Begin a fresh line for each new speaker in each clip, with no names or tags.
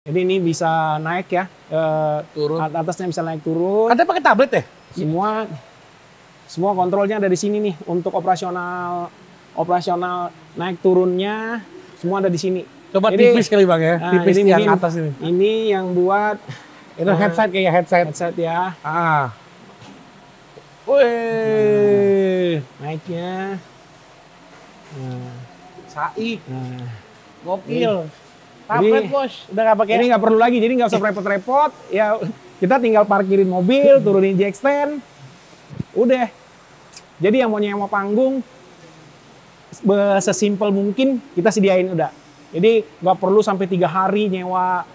Jadi ini bisa naik ya,
Turun.
atasnya bisa naik turun.
Anda pakai tablet ya?
Semua kontrolnya ada di sini nih. Untuk operasional naik turunnya semua ada di sini.
Coba
Jadi,
tipis kali bang ya, tipis
ini
yang
mungkin
atas ini.
Ini yang buat
Itu headset kayak headset.
headset ya.
Wih,
Naiknya.
Saik,
Nah,
gokil. Tablet bos, udah nggak pakai.
ini nggak perlu lagi, jadi nggak usah repot-repot. Ya kita tinggal parkirin mobil, turunin jack stand, udah. Jadi yang mau nyewa panggung, sesimpel mungkin kita sediain udah. Jadi nggak perlu sampai 3 hari nyewa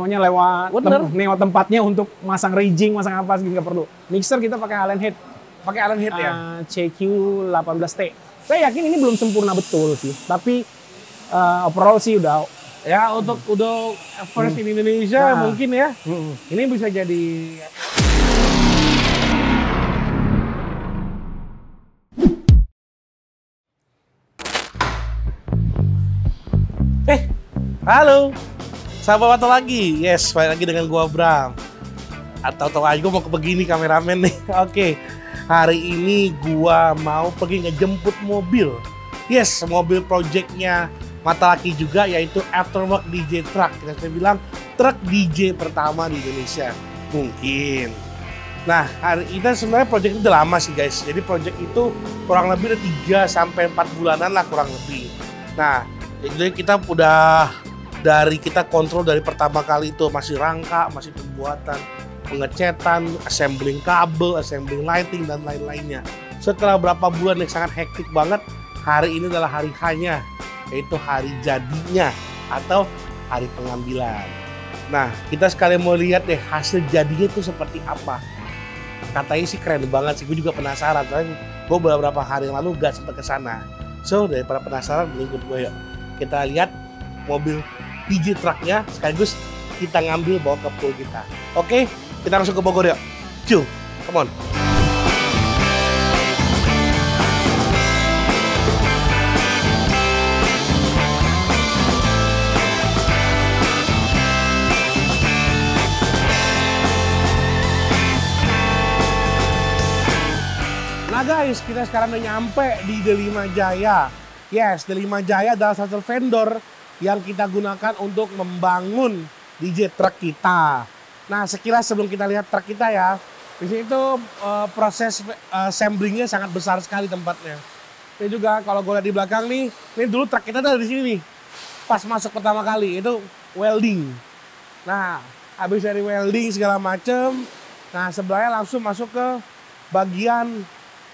nyewa tempatnya untuk masang rigging, masang apa gitu, nggak perlu. Mixer kita pakai Allen Head.
Pakai Allen Head ya?
CQ18T. Saya yakin ini belum sempurna betul sih, tapi overall sih udah.
Ya untuk first in Indonesia mungkin ya. Ini bisa jadi. Halo, sahabat Wato lagi. Yes, balik lagi dengan gua Bram. Atau aja gua mau begini kameramen nih. Oke, hari ini gua mau pergi ngejemput mobil. Yes, mobil projectnya Mata Laki juga, yaitu Afterwork DJ Truck. Kita bisa bilang truk DJ pertama di Indonesia. Mungkin. Nah, hari ini sebenarnya project itu udah lama sih guys. Jadi project itu kurang lebih udah 3-4 bulanan lah kurang lebih. Nah, jadi kita udah kita kontrol dari pertama kali itu masih rangka, masih pembuatan, pengecetan, assembling kabel, assembling lighting dan lain-lainnya. Setelah berapa bulan yang sangat hektik banget, hari ini adalah hari hanya, yaitu hari jadinya atau hari pengambilan. Nah, kita sekalian mau lihat deh hasil jadinya itu seperti apa. Katanya sih keren banget sih, gue juga penasaran. Soalnya gue beberapa hari yang lalu gak sempat ke sana. So, daripada penasaran, ikut gue yuk. Kita lihat mobil DJ Trucknya, sekaligus kita ngambil bawa ke pool kita. Oke, kita langsung ke Bogor yuk. Cuy, come on. Nah guys, kita sekarang udah nyampe di Delima Jaya. Yes, Delima Jaya adalah satu vendor yang kita gunakan untuk membangun DJ truck kita. Nah, sekilas sebelum kita lihat truk kita ya, di sini tuh proses assemblingnya sangat besar sekali tempatnya. Ini juga kalau gue lihat di belakang nih, ini dulu truk kita tuh di sini nih. Pas masuk pertama kali itu welding. Nah, habis dari welding segala macem, nah sebelahnya langsung masuk ke bagian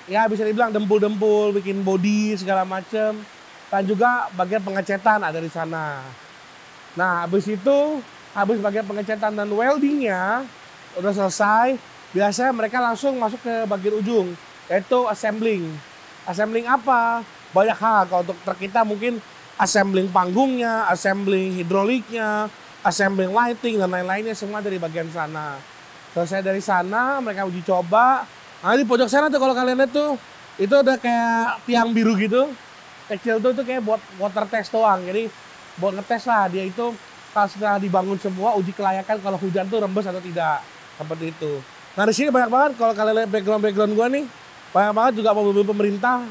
ya bisa dibilang dempul-dempul, bikin body segala macem. Dan juga bagian pengecetan ada di sana. Nah, habis bagian pengecetan dan weldingnya udah selesai, biasanya mereka langsung masuk ke bagian ujung, yaitu assembling. Assembling apa? Banyak hal. Kalau untuk truk kita mungkin assembling panggungnya, assembling hidroliknya, assembling lighting dan lain-lainnya semua dari bagian sana. Selesai dari sana, mereka uji coba. Nah, di pojok sana tuh kalau kalian lihat tuh, itu ada kayak tiang biru gitu. Kecil tuh kayak buat water test doang. Jadi buat ngetes lah dia itu kalau setelah dibangun semua uji kelayakan kalau hujan tuh rembes atau tidak, seperti itu. Nah di sini banyak banget kalau kalian lihat background gua nih, banyak banget juga mobil pemerintah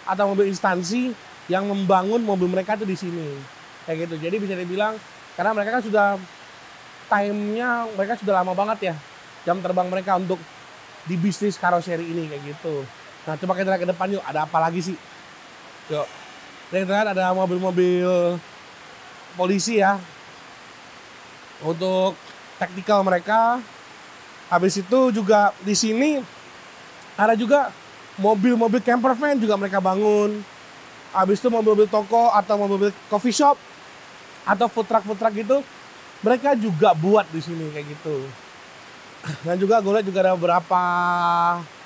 atau mobil instansi yang membangun mobil mereka tuh di sini kayak gitu. Jadi bisa dibilang karena mereka kan sudah time-nya mereka sudah lama banget ya jam terbang mereka untuk di bisnis karoseri ini kayak gitu. Nah coba kita lihat ke depan yuk, ada apa lagi sih? Yuk. Dan kita lihat ada mobil-mobil polisi ya untuk taktikal mereka. Habis itu juga di sini ada juga mobil-mobil camper van juga mereka bangun. Habis itu mobil-mobil toko atau mobil coffee shop atau food truck gitu mereka juga buat di sini kayak gitu. Dan juga gue lihat juga ada beberapa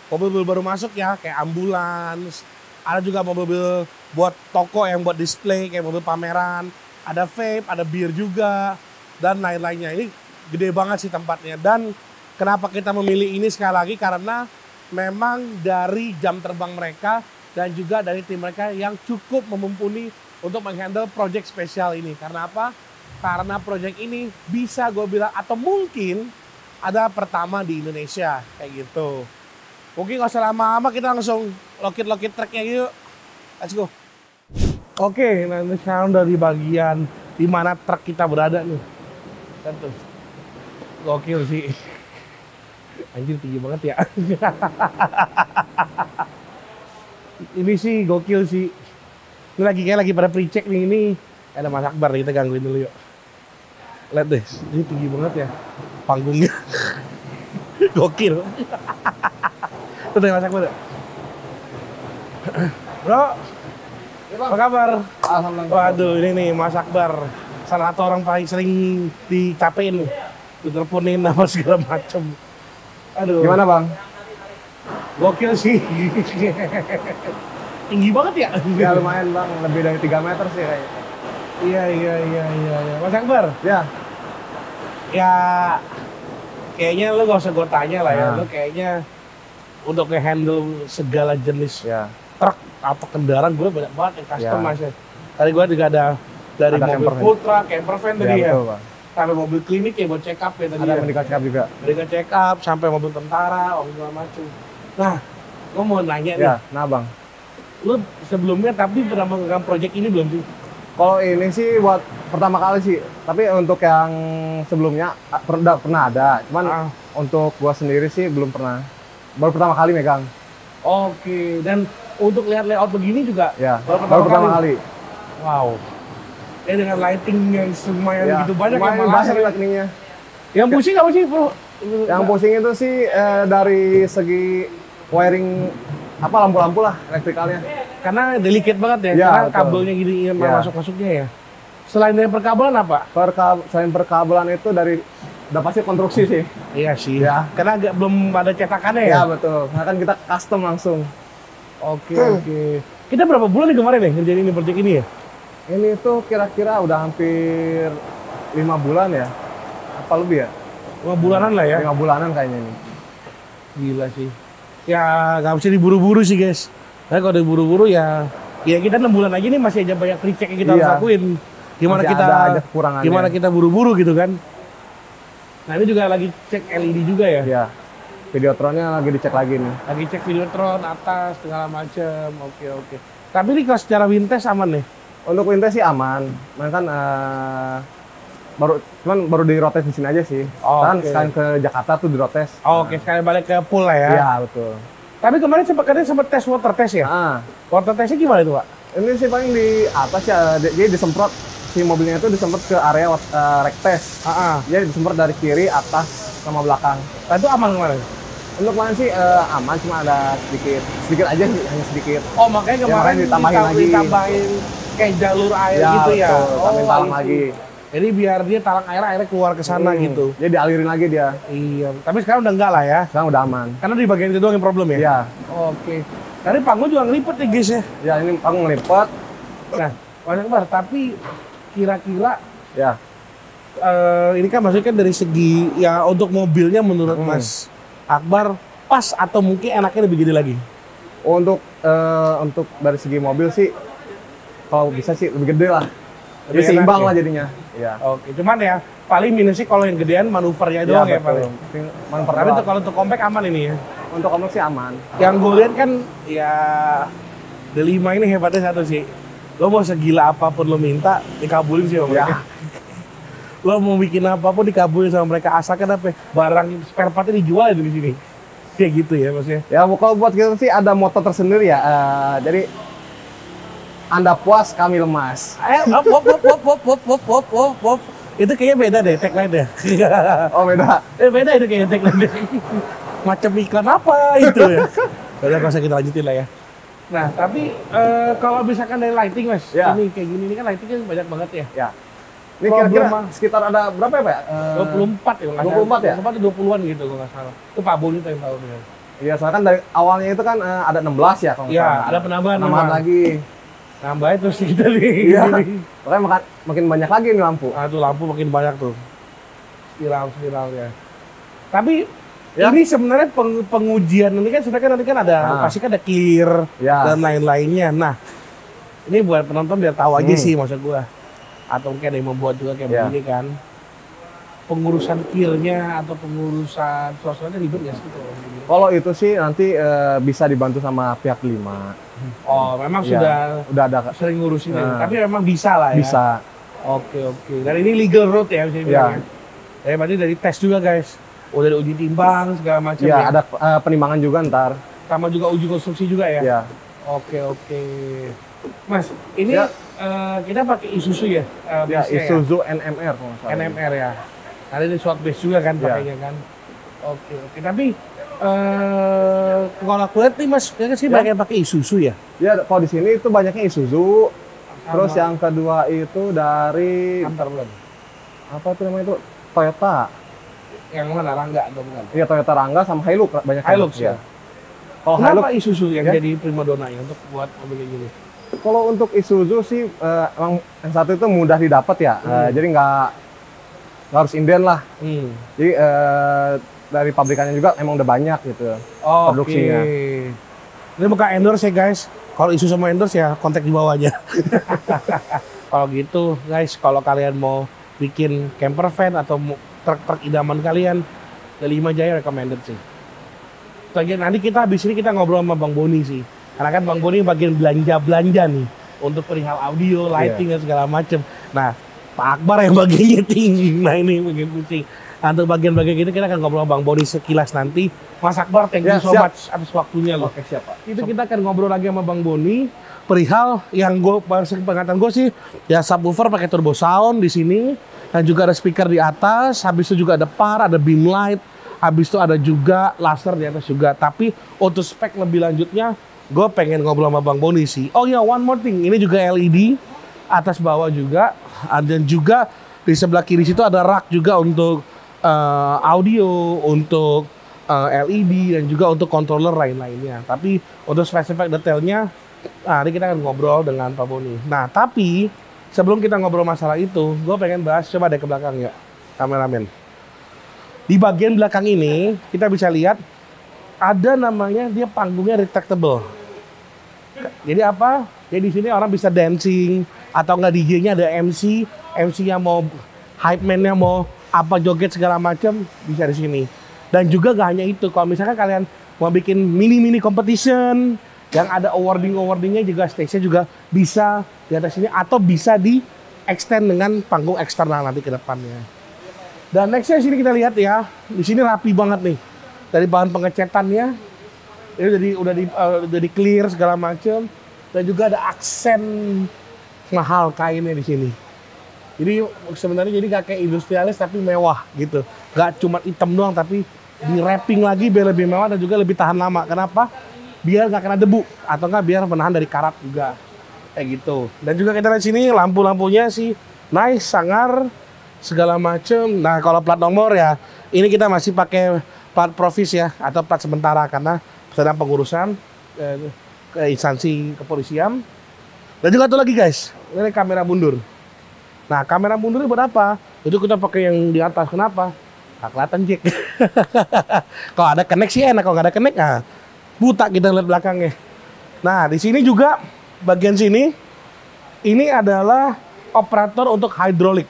mobil baru masuk ya kayak ambulans. Ada juga mobil buat toko yang buat display kayak mobil pameran. Ada vape, ada bir juga, dan lain-lainnya. Ini gede banget sih tempatnya. Dan kenapa kita memilih ini sekali lagi? Karena memang dari jam terbang mereka dan juga dari tim mereka yang cukup mumpuni untuk menghandle project spesial ini. Karena apa? Karena project ini bisa gue bilang atau mungkin ada pertama di Indonesia kayak gitu. Mungkin nggak usah lama-lama, kita langsung lokit truknya yuk. Let's go. Oke, nah ini sekarang udah di bagian di mana truk kita berada nih. Tentu. Gokil sih. Anjir tinggi banget ya. Ini sih gokil sih. Ini kayak lagi pada pre-check nih ini. Ada Mas Akbar nih, kita gangguin dulu yuk. Lihat deh, ini tinggi banget ya panggungnya. Gokil. Tuh deh Mas Akbar. Bro, apa kabar?
Alhamdulillah.
Waduh, ini nih Mas Akbar. Salah satu orang paling sering dicapein. Diteleponin apa segala macem. Aduh.
Gimana Bang?
Gokil sih. Tinggi banget ya?
Ya lumayan Bang, lebih dari 3 meter sih kayaknya.
Iya. Mas Akbar?
Ya.
Ya, kayaknya lu gak usah gue tanya lah ya.
Nah.
Lu kayaknya untuk nge-handle segala jenis
Ya.
truk atau kendaraan gue banyak banget yang custom
Ya.
Mas. Tadi gue juga ada dari
Ada
mobil
camper van.
full truck, camper van tadi ya.
Betul Bang.
Sampai mobil klinik ya buat check up ya tadi
Ada
ya.
medical check up juga.
Medical check up, sampai mobil tentara, segala macam. Nah, gue mau nanya nih.
Ya, nah Bang.
Lu sebelumnya tapi pernah memegang project ini belum sih?
Kalau ini sih buat pertama kali sih, tapi untuk yang sebelumnya pernah ada. Cuman untuk gua sendiri sih belum pernah. Baru pertama kali megang.
Oke, dan untuk lihat layout begini juga
Ya,
baru
baru pertama kali.
Wow. Dengan lighting yang lumayan
Ya,
begitu banyak yang
lumayan
malah
banyak lightingnya.
yang pusing apa sih bro?
Yang pusing itu sih dari segi wiring apa lampu-lampu lah elektrikalnya.
Karena delicate banget ya,
Ya,
karena
betul.
kabelnya gini
Ya.
masuk-masuknya ya. Selain dari perkabelan apa?
Selain perkabelan itu dari udah pasti konstruksi sih.
Iya sih.
Ya.
Karena belum ada cetakannya ya.
Ya betul. Karena kan kita custom langsung.
Oke. Kita berapa bulan nih kemarin nih ngerjain ini project ini ya?
Ini tuh kira-kira udah hampir 5 bulan ya. Apa lebih ya?
5 bulanan lah ya.
5 bulanan kayaknya ini.
Gila sih. Ya nggak bisa diburu-buru sih guys. Nah kalau diburu-buru ya kita 6 bulan lagi nih masih aja banyak pre-check yang kita harus
Iya.
lakuin. Gimana
Masih
kita
ada kekurangannya.
gimana kita buru-buru gitu kan. Nah ini juga lagi cek LED juga ya.
Ya. Videotronnya lagi dicek lagi nih.
Lagi cek Videotron atas segala macem. Oke. Tapi ini kalau secara wintes aman nih.
Untuk winter sih aman. Cuman kan baru di rotes di sini aja sih.
Oh,
Kan
oke.
sekalian ke Jakarta tuh di rotes.
Oke, sekalian balik ke pool lah ya.
Iya, betul.
Tapi kemarin katanya sempat tes water test ya.
Ah,
Water testnya gimana itu Pak?
ini sih paling di atas ya, jadi disemprot si mobilnya itu disemprot ke area rek test. Jadi disemprot dari kiri, atas, sama belakang.
Nah itu aman kemarin.
Untuk kemarin sih aman, cuma ada sedikit aja sih, hanya sedikit.
Oh makanya
Ya,
kemarin
makanya ditambahin lagi.
ditambahin kayak jalur air
Ya,
gitu ya.
betul. Tambahin talang
I see.
lagi.
Jadi biar dia talang airnya keluar ke sana gitu.
Jadi dialirin lagi dia.
Iya. Tapi sekarang udah enggak lah ya.
Sekarang udah aman.
Karena di bagian itu doang yang problem ya.
Iya.
Oke. Tadi panggung juga ngelipet nih guys ya.
Ya ini aku ngelipet.
Nah, Mas Akbar, tapi kira-kira
Ya.
ini kan maksudnya kan dari segi ya untuk mobilnya menurut Mas Akbar pas atau mungkin enaknya lebih gede lagi?
Untuk dari segi mobil sih, kalau bisa sih lebih gede lah. Jadi
Lebih
seimbang
enak ya?
lah jadinya. Iya.
Oke, cuman ya paling minusnya kalau yang gedean manuvernya doang ya paling.
Manuver
Tapi
doang.
untuk kalau untuk compact aman ini ya.
Untuk kompleks sih aman.
Yang gue lihat kan ya D5 ini hebatnya satu sih. Lo mau segila apapun lo minta dikabulin sih sama
Ya.
mereka. Lo mau bikin apapun dikabulin sama mereka asalkan apa barang spare partnya dijual di sini. Kayak gitu ya maksudnya.
Ya kalau buat kita sih ada moto tersendiri ya. Jadi Anda puas, kami lemas.
Wop. Itu kayaknya beda deh tagline-nya.
Oh beda.
Beda itu kayaknya tagline-nya. Macam iklan apa itu ya. Udah nggak usah kita lanjutin lah ya. Nah, tapi kalau misalkan dari lighting Mas,
Ya.
ini kayak gini ini kan lightingnya banyak banget ya.
Ya. Ini
Problem
kira-kira
mah.
sekitar ada berapa ya Pak?
24 ya, nggak
24 ya?
24 atau 20-an gitu kalau nggak salah. Itu Pak Boni tuh yang tahu dia.
Iya, soalnya kan dari awalnya itu kan ada 16 ya kalau nggak
Iya,
salah.
ada penambahan
Tambahan lagi.
Nambahin terus kita nih.
Iya.
Gini.
Makanya makin banyak lagi nih lampu.
Nah, tuh lampu makin banyak tuh. Spiral ya. Tapi
Ya.
ini sebenarnya pengujian ini kan sebenarnya nanti kan ada pasti kan ada clear
Ya.
dan lain-lainnya. Nah, ini buat penonton biar tahu aja sih maksud gua. atau mungkin ada yang membuat juga kayak
Ya.
begini kan. Pengurusan gearnya atau pengurusan suasananya ribet nggak sih tuh?
Kalau itu sih nanti bisa dibantu sama pihak 5.
Oh, memang
Ya, udah ada Kak.
sering ngurusin ya.
Nah.
Tapi memang bisa lah ya.
Bisa.
Oke. Dan ini legal road ya bisa dibilang ya. Jadi berarti dari tes juga guys. Udah ada uji timbang segala macam
Ya, ada penimbangan juga ntar.
Sama juga uji konstruksi juga ya.
Ya.
Oke. Mas, ini
Ya.
kita pakai Isuzu ya?
Ya,
base-nya
Isuzu NMR kalau nggak salah.
NMR ya. Ada ini short base juga kan
Ya.
pakainya kan. Oke. Tapi kalau aku lihat nih Mas, ya kan sih
Ya.
banyak yang pakai Isuzu ya.
Ya, kalau di sini itu banyaknya Isuzu. Terus
Sama-
yang kedua itu dari
Antar bulan.
apa itu namanya itu? Toyota.
Yang mana Rangga atau bukan?
Iya, Toyota Rangga sama Hilux banyak.
Hilux ya.
Kalau Hilux,
Kenapa Isuzu yang
Ya.
jadi primadona ya untuk buat mobil ini?
kalau untuk Isuzu sih emang yang satu itu mudah didapat ya. Jadi nggak harus inden lah. Jadi dari pabrikannya juga emang udah banyak gitu. Produksinya.
Ini bukan endorse ya guys. Kalau isu sama endorse ya kontak di bawah aja. Kalau gitu guys, kalau kalian mau bikin camper van atau truk-truk idaman kalian, D5 Jaya recommended sih. Lagian nanti kita habis ini kita ngobrol sama Bang Boni sih. Karena kan Bang Boni bagian belanja-belanja nih untuk perihal audio, lighting dan segala macem. Nah, Pak Akbar yang bagian nyeting. Nah, ini bagian pusing. Untuk bagian-bagian gitu kita akan ngobrol sama Bang Boni sekilas nanti. Mas Akbar, thank you
Ya,
so
siap.
much atas waktunya loh.
Oke, siap Pak.
Itu kita akan ngobrol lagi sama Bang Boni perihal yang gue pengetahuan gue sih ya subwoofer pakai turbo sound di sini dan juga ada speaker di atas, habis itu juga ada par, ada beam light, habis itu ada juga laser di atas juga. Tapi untuk spek lebih lanjutnya gue pengen ngobrol sama Bang Boni sih. Oh ya, one more thing, ini juga LED atas bawah juga, dan juga di sebelah kiri situ ada rak juga untuk audio, untuk LED dan juga untuk controller lain-lainnya. Tapi untuk spesifik detailnya, ini kita akan ngobrol dengan Pak Boni. Nah, tapi sebelum kita ngobrol masalah itu, gue pengen bahas, coba deh ke belakang ya, kameramen. Di bagian belakang ini, kita bisa lihat ada namanya, dia panggungnya retractable. Jadi apa? Jadi di sini orang bisa dancing, atau enggak DJ-nya ada MC, MC-nya mau hype man-nya mau apa joget segala macam bisa di sini. Dan juga gak hanya itu, kalau misalkan kalian mau bikin mini competition yang ada awardingnya juga, stage-nya juga bisa di atas sini atau bisa di extend dengan panggung eksternal nanti ke depannya. Dan nextnya sini kita lihat ya, di sini rapi banget nih dari bahan pengecatannya, ini udah di clear segala macam, dan juga ada aksen mahal kainnya di sini. Jadi sebenarnya jadi gak kayak industrialis tapi mewah gitu. Gak cuma hitam doang tapi di wrapping lagi biar lebih mewah dan juga lebih tahan lama. Kenapa? Biar gak kena debu atau enggak biar menahan dari karat juga. Kayak gitu. Dan juga kita lihat sini lampu-lampunya sih nice, sangar, segala macem. Nah kalau plat nomor ya ini kita masih pakai plat provis ya atau plat sementara karena sedang pengurusan ke instansi kepolisian. Dan juga tuh lagi guys, ini kamera mundur. Nah, kamera mundur buat apa? Itu kita pakai yang di atas. Kenapa? Nggak kelihatan jack. Kalau ada connect sih enak, kalau nggak ada connect, nah buta kita lihat belakangnya. Nah, di sini juga bagian sini, ini adalah operator untuk hidrolik.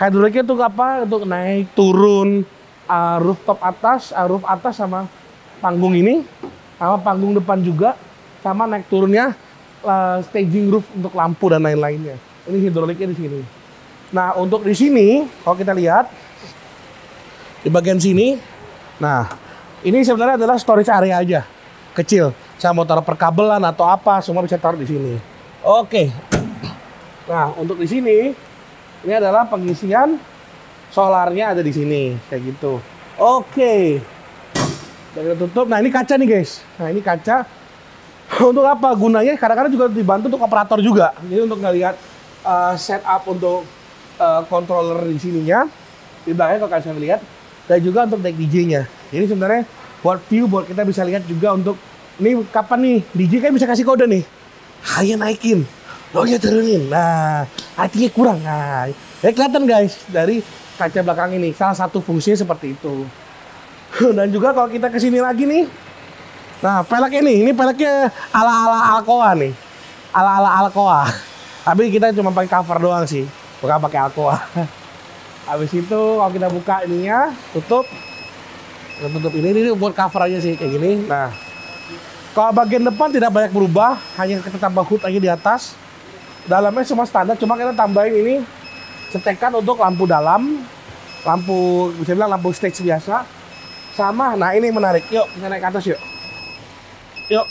Hidroliknya untuk apa? Untuk naik, turun, rooftop atas, roof atas sama panggung ini, sama panggung depan juga, sama naik turunnya staging roof untuk lampu dan lain-lainnya. Ini hidroliknya di sini. Nah, untuk di sini, kalau kita lihat di bagian sini, nah ini sebenarnya adalah storage area aja, kecil. Saya mau taruh perkabelan atau apa, semua bisa taruh di sini. Oke. Nah, untuk di sini, ini adalah pengisian solarnya ada di sini, kayak gitu. Oke. Dan kita tutup. Nah, ini kaca nih guys. Nah, ini kaca. Untuk apa gunanya? Kadang-kadang juga dibantu untuk operator juga. Jadi untuk ngelihat setup untuk controller di sininya, di belakangnya kalau kalian lihat, dan juga untuk deck DJ-nya. Jadi sebenarnya buat view, buat kita bisa lihat juga untuk ini kapan nih DJ kan bisa kasih kode nih, high naikin, low-nya turunin. Nah, high-nya kurang. Nah, ya kelihatan guys dari kaca belakang ini. Salah satu fungsinya seperti itu. Dan juga kalau kita kesini lagi nih, nah peleknya ini peleknya ala-ala Alcoa nih, ala-ala Alcoa. Tapi kita cuma pakai cover doang sih. Buka pakai aqua. Habis itu kalau kita buka ininya, tutup. Kita tutup ini buat cover aja sih kayak gini. Nah, kalau bagian depan tidak banyak berubah, hanya kita tambah hood aja di atas. Dalamnya semua standar, cuma kita tambahin ini cetekan untuk lampu dalam, lampu bisa bilang lampu stage biasa. Sama, nah ini menarik. Yuk, kita naik ke atas yuk. Yuk.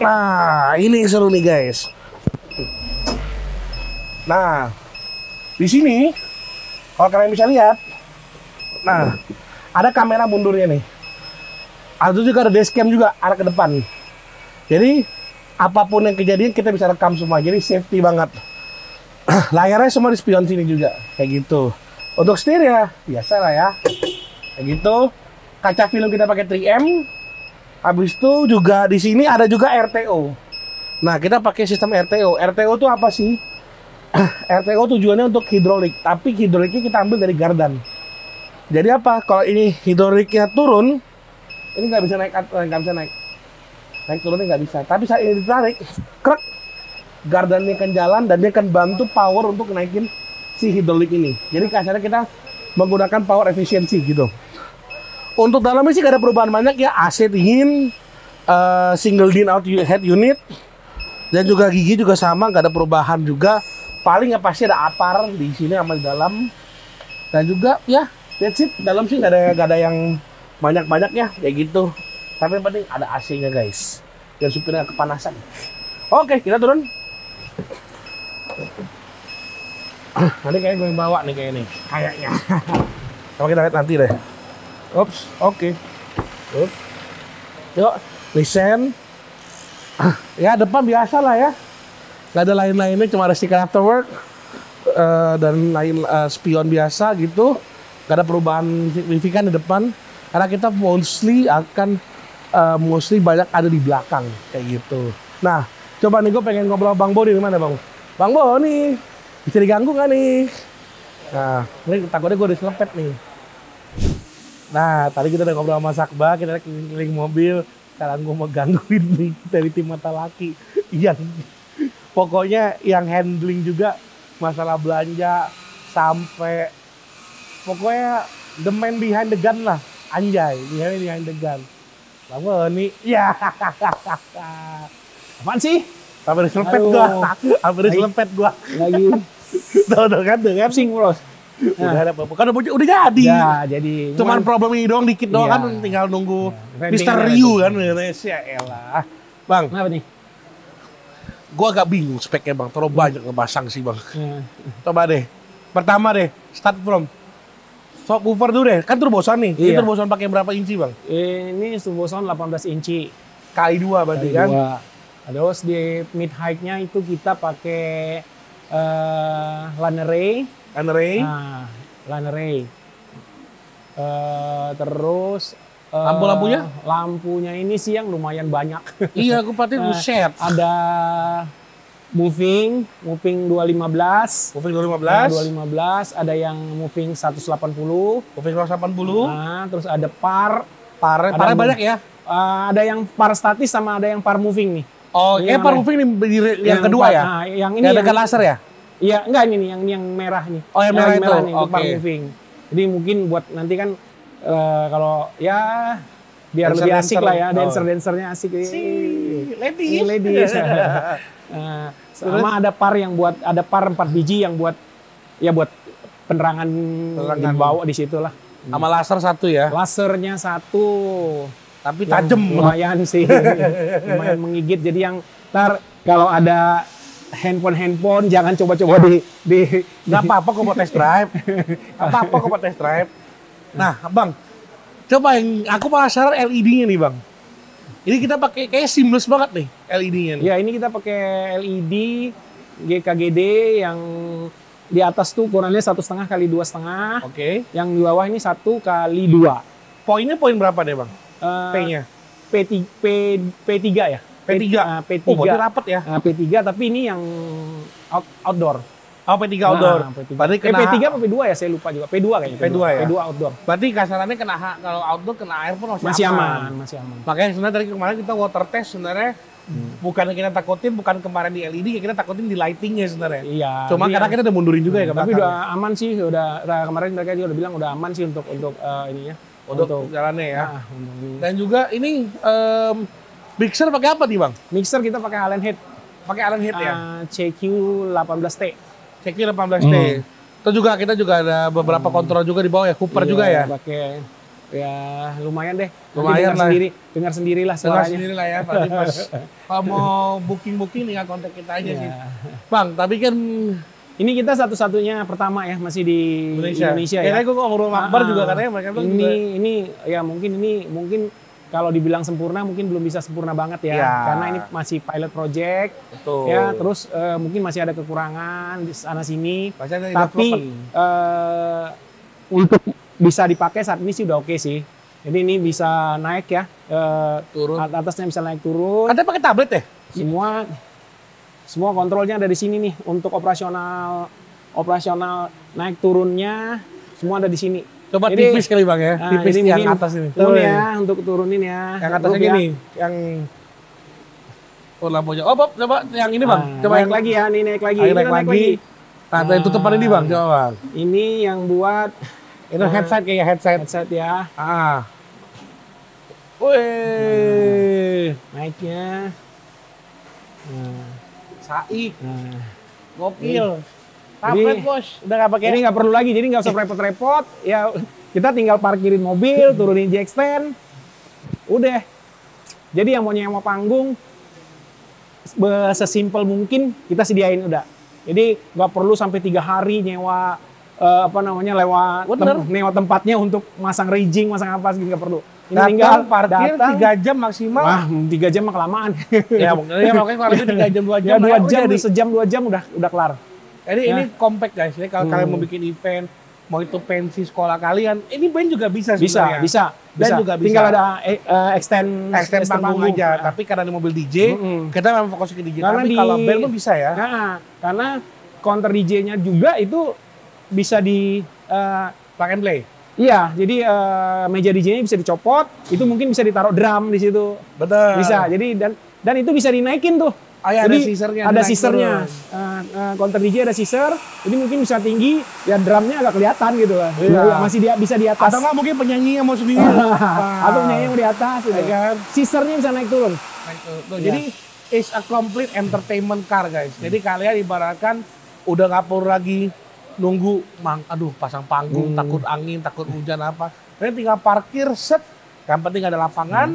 Nah, ini seru nih guys. Nah, di sini kalau kalian bisa lihat, nah ada kamera mundurnya nih. Ada juga ada dashcam juga arah ke depan. Jadi apapun yang kejadian kita bisa rekam semua. Jadi safety banget. Layarnya semua di spion sini juga, kayak gitu. Untuk setir ya biasa lah ya, kayak gitu. Kaca film kita pakai 3M. Habis itu juga di sini ada juga RTO. Nah kita pakai sistem RTO. RTO itu apa sih? RTO tujuannya untuk hidrolik, tapi hidroliknya kita ambil dari gardan. Jadi apa? Kalau ini hidroliknya turun, ini nggak bisa naik, naik turunnya nggak bisa. Tapi saat ini ditarik, krek, gardannya akan jalan dan dia akan bantu power untuk naikin si hidrolik ini. Jadi kasarnya kita menggunakan power efisiensi gitu. Untuk dalamnya sih gak ada perubahan banyak ya, AC dingin, single din out head unit, dan juga gigi juga sama, gak ada perubahan juga. Paling ya pasti ada apar di sini sama di dalam, dan juga ya that's it. Dalam sih gak ada yang banyak ya, kayak gitu. Tapi yang penting ada AC-nya guys, biar supirnya kepanasan. Oke, kita turun. Nanti kayaknya gue yang bawa nih kayaknya. Coba kita lihat nanti deh. Oke. Okay. Yuk, listen. Ya depan biasa lah ya. Gak ada lain-lainnya, cuma ada stiker afterwork dan lain spion biasa gitu. Gak ada perubahan signifikan di depan. Karena kita mostly banyak ada di belakang kayak gitu. Nah, coba nih gue pengen ngobrol Bang Bo di mana Bang? Bang Bo nih, bisa diganggu nggak nih? Nah, ini takutnya gue diselepet nih. Nah, tadi kita udah ngobrol sama Sakba, kita keliling mobil. Sekarang gue mau gangguin nih dari tim mata laki. Pokoknya yang handling juga masalah belanja sampai pokoknya the man behind the gun lah. Anjay, behind the gun. Lama nih, ya.
Apaan sih?
Hampir selepet gua.
Lagi.
Tuh kan.
Pusing, Bros.
Udah ada apa-apa. Kan udah jadi.
Ya, jadi.
Cuman problem ini doang dikit doang kan, tinggal nunggu Mr. Ryu kan. Ya elah. Bang.
Kenapa nih?
Gua agak bingung speknya Bang, terlalu banyak ngebasang sih Bang. Coba deh. Pertama deh, start from subwoofer dulu deh. Kan turbo sound nih. Ini turbo sound pakai berapa inci Bang?
Ini turbo sound 18 inci.
Kali 2 berarti kan?
Terus di mid height-nya itu kita pakai Lanere. Nah, Lanere. Terus
lampu-lampunya?
Lampunya ini sih yang lumayan banyak.
Iya, aku pasti set.
Ada moving 215.
Moving 215.
215, ada yang moving 180.
Moving 180.
Nah, terus ada par.
Parnya banyak ya?
Ada yang par statis sama ada yang par moving nih.
Oh, par moving nih yang kedua ya?
Nah, yang ini
yang dekat laser ya?
Iya, enggak ini nih yang merah nih.
Oh, yang merah itu.
Nih, par moving. Jadi mungkin buat nanti kan kalau ya biar lebih asik lah ya, dancer-dancernya asik. Ladies. Sama ada par yang buat 4 biji yang buat penerangan di bawah di situ lah.
Sama laser 1 ya?
Lasernya 1.
Tapi tajam.
Lumayan sih. Lumayan menggigit. Jadi yang ntar kalau ada handphone jangan coba-coba di
nggak apa-apa kok mau test drive. Nah, Bang, coba yang aku penasaran LED-nya nih, Bang. Ini kita pakai kayak seamless banget nih LED-nya.
Ya, ini kita pakai LED GKGD yang di atas tuh ukurannya 1,5 kali 2,5.
Oke.
Yang di bawah ini 1 kali 2.
Poinnya poin berapa deh, Bang? P-nya? P3 ya.
P3.
Oh, berarti rapet ya?
P3, tapi ini yang outdoor.
Oh, P3 outdoor.
Nah, P3.
Berarti kena
P3 apa P2 ya? Saya lupa juga. P2 kayaknya.
P2 ya?
P2 outdoor.
Berarti kasarannya kalau outdoor kena air pun
Masih aman, masih aman.
Makanya sebenarnya tadi kemarin kita water test sebenarnya bukan yang kita takutin, bukan kemarin di LED, kita takutin di lightingnya sebenarnya.
Iya.
Cuma karena kita udah mundurin juga ya ke
Tapi
belakang.
udah aman sih, kemarin mereka juga udah bilang udah aman sih untuk ininya.
Untuk jalannya ya.
Nah,
Dan juga ini mixer pakai apa nih Bang?
mixer kita pakai Allen Head.
Pakai Allen Head ya?
CQ18T.
CQ18T. Itu juga kita juga ada beberapa kontrol juga di bawah ya, Cooper juga ya.
Pakai ya lumayan deh.
Lumayan lah.
Dengar sendirilah
Dengar
suaranya.
sendiri lah ya, berarti pas kalau mau booking tinggal kontak kita aja sih. Bang, tapi kan
ini kita satu-satunya pertama ya masih di Indonesia ya.
Kayaknya gue ngobrol sama Akbar juga katanya mereka bilang
ini ya mungkin kalau dibilang sempurna mungkin belum bisa sempurna banget ya, karena ini masih pilot project.
Betul.
Ya, terus mungkin masih ada kekurangan di sana sini.
Tapi
untuk bisa dipakai saat ini sih udah oke sih. Jadi ini bisa naik ya,
turun.
Atasnya bisa naik turun.
Katanya pakai tablet ya?
Semua kontrolnya ada di sini nih. Untuk operasional naik turunnya semua ada di sini.
Coba
Jadi,
tipis kali Bang ya, tipis yang atas ini.
Turun ya, untuk turunin ya.
Yang atasnya gini, yang lampunya. Oh Bob, coba yang ini Bang. Coba
naik lagi ya, nih naik lagi.
Naik lagi. Nah, itu tutupan ini Bang, coba Bang.
Ini yang buat
itu headset kayak
headset ya.
Wih,
naiknya.
Saik. Gokil.
Jadi,
Bos, udah nggak pakai.
Ini nggak perlu lagi, jadi nggak usah repot-repot. Ya kita tinggal parkirin mobil, turunin jack stand, udah. Jadi yang mau nyewa panggung, sesimpel mungkin kita sediain udah. Jadi nggak perlu sampai 3 hari nyewa nyewa tempatnya untuk masang rigging, masang apa sih nggak perlu. Ini tinggal
parkir 3 jam maksimal.
Wah, 3 jam mah kelamaan.
Ya makanya kalau itu 3 jam 2 jam.
Ya 2 jam, sejam 2 jam udah kelar.
Jadi ini compact guys, jadi kalau kalian mau bikin event, mau itu pensi sekolah kalian, ini band juga bisa sebenarnya.
Bisa.
Juga bisa.
Tinggal ada extend
panggung aja. Tapi karena ini mobil DJ, kita memang fokus ke DJ. Tapi kalau band pun bisa ya.
Karena counter DJ-nya juga itu bisa di
plug and play.
Iya, jadi meja DJ-nya bisa dicopot, itu mungkin bisa ditaruh drum di situ.
Betul.
Bisa. Jadi dan itu bisa dinaikin tuh.
Oh ya,
jadi,
ada
scissor-nya. Counter DJ ada scissor, jadi mungkin bisa tinggi, ya drumnya agak kelihatan gitu lah.
Iya.
Masih bisa di atas.
Atau nggak mungkin penyanyi yang mau sendiri.
Atau penyanyi yang di atas, ya kan. Scissor-nya bisa naik turun.
Jadi, it's a complete entertainment car guys. Jadi kalian ibaratkan udah nggak perlu lagi nunggu, pasang panggung, takut angin, takut hujan apa. Kalian tinggal parkir, set. Yang penting ada lapangan,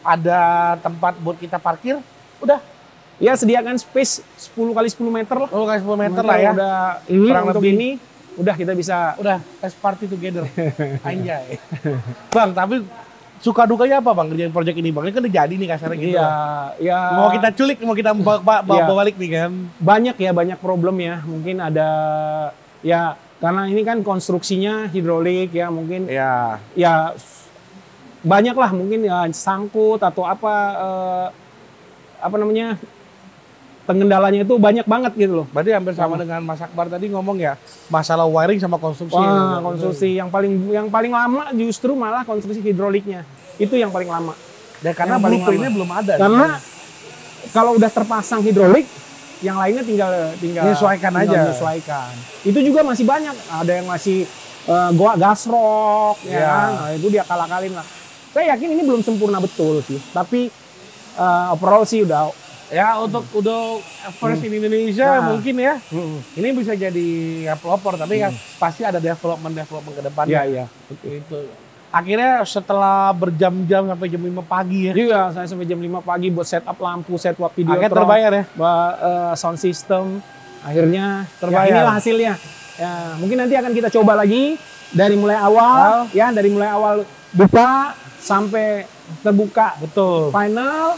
ada tempat buat kita parkir, udah.
Ya sediakan space 10 kali 10 meter lah.
10 kali 10 meter lah ya.
Udah kurang lebih ini, udah kita bisa.
Udah, let's party together. Anjay. Bang, tapi suka dukanya apa Bang kerjain project ini Bang? Ini kan udah jadi nih kasarnya gitu.
Iya.
Mau kita culik, mau kita bawa balik nih kan.
Banyak problem ya. Mungkin ada, ya karena ini kan konstruksinya hidrolik ya mungkin.
Iya.
Ya banyak lah mungkin ya sangkut atau apa namanya, pengendalanya itu banyak banget gitu loh.
Berarti hampir sama dengan Mas Akbar tadi ngomong ya, masalah wiring sama konstruksi.
Wah, konstruksi yang paling lama justru malah konstruksi hidroliknya. Itu yang paling lama.
Dan karena blueprintnya belum ada.
Karena kalau udah terpasang hidrolik, yang lainnya tinggal
menyesuaikan aja.
Itu juga masih banyak. Ada yang masih gasrok, ya kan? Nah, itu dia kalah-kalin lah. Saya yakin ini belum sempurna betul sih. Tapi overall sih udah.
Ya untuk first in Indonesia mungkin ya. Ini bisa jadi pelopor, tapi kan pasti ada development ke depannya.
Iya.
Itu. Akhirnya setelah berjam-jam sampai jam 5 pagi ya.
Iya, saya sampai jam 5 pagi buat setup lampu, setup video.
Akhirnya terbayar ya?
Sound system. Akhirnya terbayar. Ya, inilah hasilnya. Ya, mungkin nanti akan kita coba lagi dari mulai awal, dari mulai awal buka sampai terbuka.
Betul.
Final.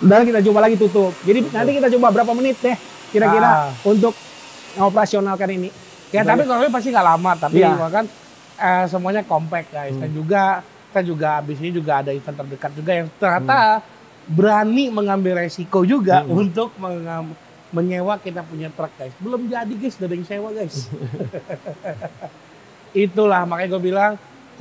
Dan kita coba lagi tutup. Jadi nanti kita coba berapa menit deh kira-kira untuk operasionalkan ini.
Ya tapi kalau pasti nggak lama, tapi kan semuanya compact guys. Dan juga kita juga abis ini juga ada event terdekat juga yang ternyata berani mengambil resiko juga untuk menyewa kita punya truk guys. Belum jadi guys, udah ada yang sewa guys. Itulah makanya gue bilang,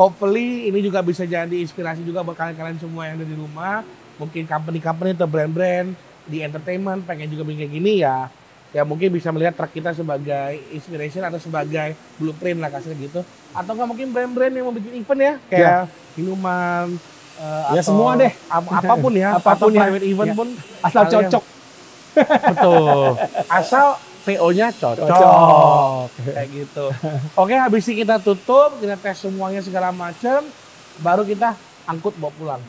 hopefully ini juga bisa jadi inspirasi juga buat kalian-kalian semua yang ada di rumah. Mungkin company-company atau brand-brand di entertainment pengen juga bikin kayak gini ya. Ya mungkin bisa melihat truk kita sebagai inspiration atau sebagai blueprint lah kasih gitu. Atau nggak mungkin brand-brand yang mau bikin event ya, kayak minuman,
ya semua deh.
Apapun ya,
apapun
atau private event pun.
Asal cocok.
Betul. Asal PO-nya cocok. Kayak gitu. Oke, habis ini kita tutup, kita tes semuanya segala macam, baru kita angkut bawa pulang.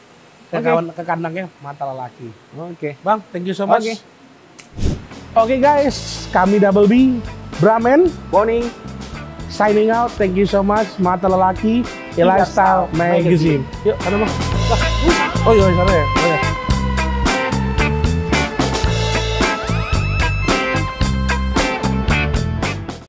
Ke kandangnya Mata Lelaki.
Oke.
Bang, thank you so much. Oke guys, kami Double B, Bramen,
Boni,
signing out. Thank you so much, Mata Lelaki, Lifestyle Magazine. Yuk, sana bang. Oh iya, sana ya.